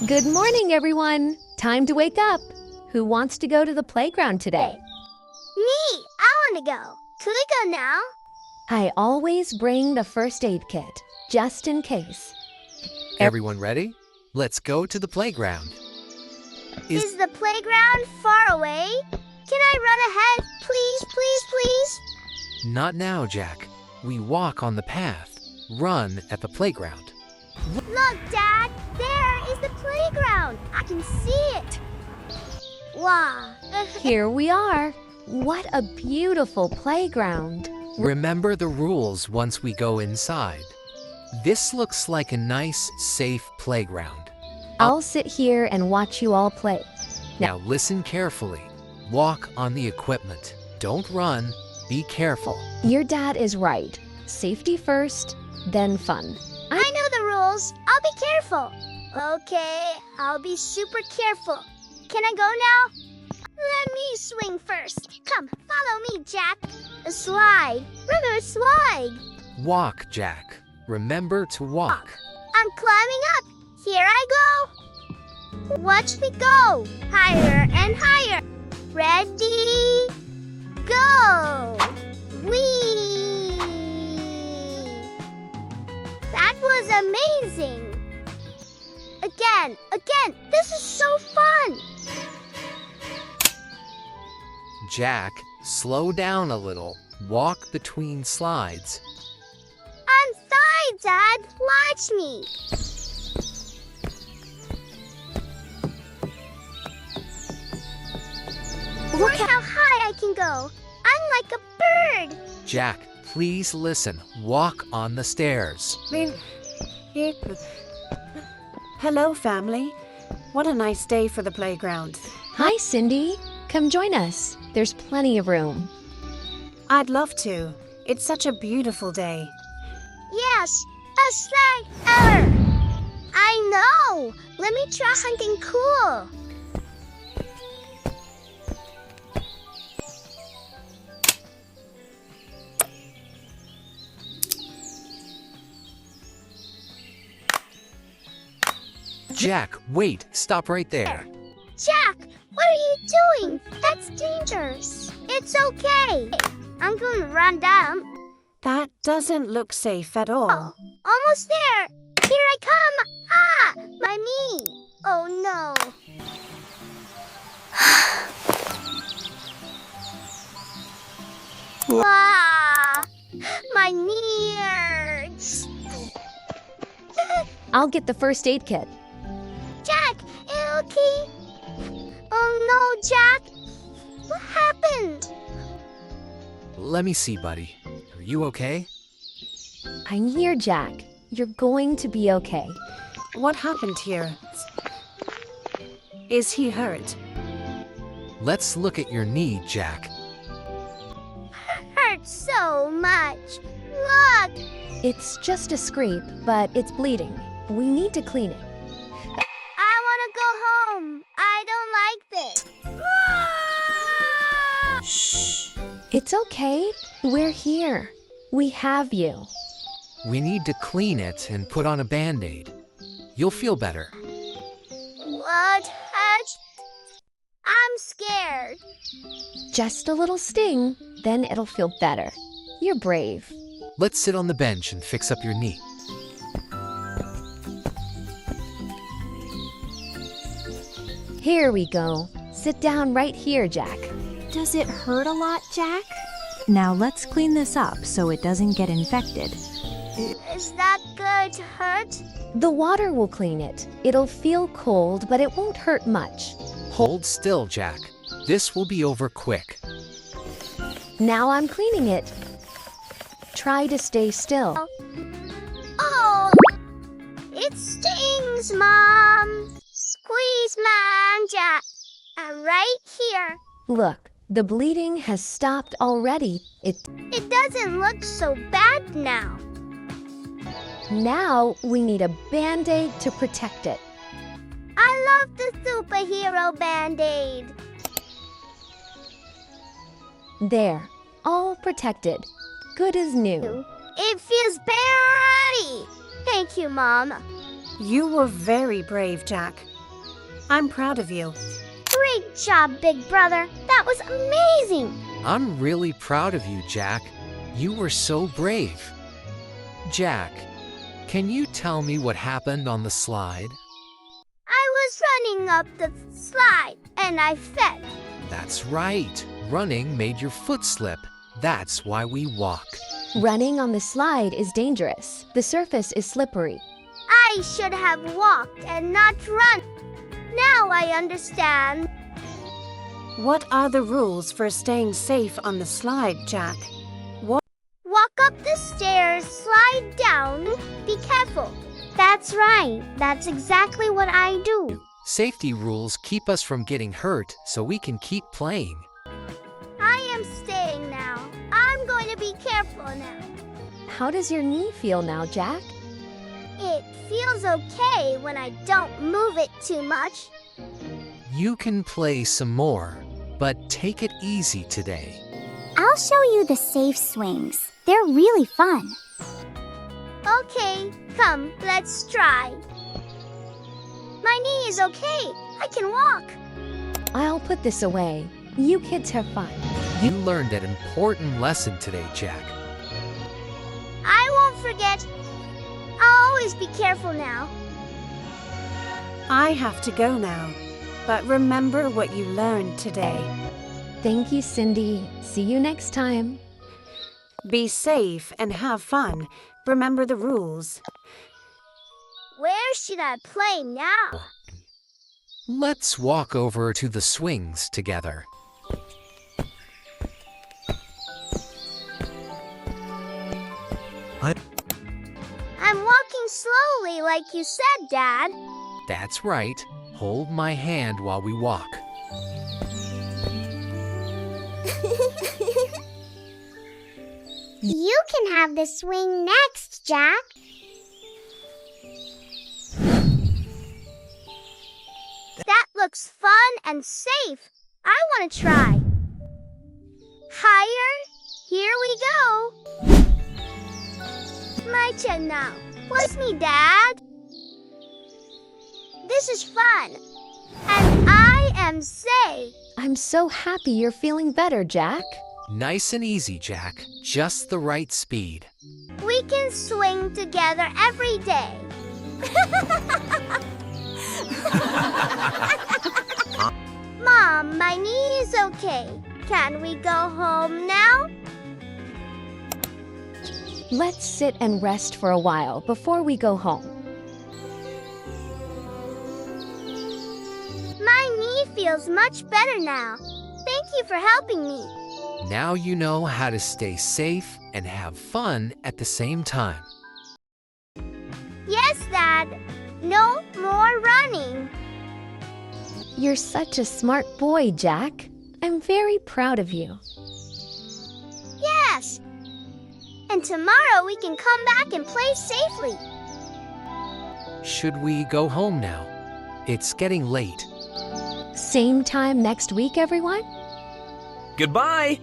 Good morning, everyone. Time to wake up. Who wants to go to the playground today? Me! I want to go. Could we go now? I always bring the first aid kit, just in case. Everyone ready? Let's go to the playground. Is the playground far away? Can I run ahead? Please, please, please? Not now, Jack. We walk on the path. Run at the playground. Look, Dad! There is the playground! I can see it! Wow! Here we are. What a beautiful playground. Remember the rules once we go inside. This looks like a nice, safe playground. I'll sit here and watch you all play. Now listen carefully. Walk on the equipment. Don't run. Be careful. Your dad is right. Safety first, then fun. I know the rules. I'll be careful. Okay, I'll be super careful. Can I go now? Let me swing first. Come, follow me, Jack. A slide. Remember, slide. Walk, Jack. Remember to walk. I'm climbing up. Here I go. Watch me go. Higher and higher. Ready? Go. Whee! That was amazing. Again. This is so fun. Jack, slow down a little. Walk between slides. I'm fine, Dad. Watch me. Look how high I can go. I'm like a bird. Jack, please listen. Walk on the stairs. Hello, family. What a nice day for the playground. Hi, Cindy. Come join us. There's plenty of room. I'd love to. It's such a beautiful day. Yes, best thing ever. I know. Let me try something cool. Jack, wait. Stop right there. Jack, what are you doing? That's dangerous. It's okay. I'm going to run down. That doesn't look safe at all. Oh, almost there. Here I come. Ah, my knee. Oh, no. Ah, my knee hurts. I'll get the first aid kit. Jack, okay? Oh, no, Jack. What happened? Let me see, buddy. Are you okay? I'm here, Jack. You're going to be okay. What happened here? Is he hurt? Let's look at your knee, Jack. Hurts so much. Look. It's just a scrape, but it's bleeding. We need to clean it. I want to go home. I don't like this. Shh. It's okay. We're here. We have you. We need to clean it and put on a Band-Aid. You'll feel better. What hurts? I'm scared. Just a little sting, then it'll feel better. You're brave. Let's sit on the bench and fix up your knee. Here we go. Sit down right here, Jack. Does it hurt a lot, Jack? Now let's clean this up so it doesn't get infected. Is that going to hurt? The water will clean it. It'll feel cold, but it won't hurt much. Hold still, Jack. This will be over quick. Now I'm cleaning it. Try to stay still. Oh, it stings, Mom. Squeeze, Mom, Jack. I'm right here. Look, the bleeding has stopped already. It doesn't look so bad now. Now we need a Band-Aid to protect it. I love the superhero Band-Aid. There, all protected. Good as new. It feels very. Thank you, Mom. You were very brave, Jack. I'm proud of you. Great job, big brother. That was amazing. I'm really proud of you, Jack. You were so brave. Jack, can you tell me what happened on the slide? I was running up the slide and I fell. That's right. Running made your foot slip. That's why we walk. Running on the slide is dangerous. The surface is slippery. I should have walked and not run. Now I understand. What are the rules for staying safe on the slide, Jack? Walk up the stairs, slide down, be careful. That's right. That's exactly what I do. Safety rules keep us from getting hurt so we can keep playing. I am staying now. I'm going to be careful now. How does your knee feel now, Jack? It feels okay when I don't move it too much. You can play some more, but take it easy today. I'll show you the safe swings. They're really fun. Okay, come, let's try. My knee is okay. I can walk. I'll put this away. You kids have fun. You learned an important lesson today, Jack. I won't forget. I'll always be careful now. I have to go now. But remember what you learned today. Thank you, Cindy. See you next time. Be safe and have fun. Remember the rules. Where should I play now? Let's walk over to the swings together. I'm walking slowly like you said, Dad. That's right. Hold my hand while we walk. You can have the swing next, Jack. That looks fun and safe. I want to try. Higher. Here we go. My turn now. What's me, Dad? This is fun. And I am safe. I'm so happy you're feeling better, Jack. Nice and easy, Jack. Just the right speed. We can swing together every day. Mom, my knee is okay. Can we go home now? Let's sit and rest for a while before we go home. My knee feels much better now. Thank you for helping me. Now you know how to stay safe and have fun at the same time. Yes, Dad. No more running. You're such a smart boy, Jack. I'm very proud of you. Yes. And tomorrow we can come back and play safely. Should we go home now? It's getting late. Same time next week, everyone? Goodbye!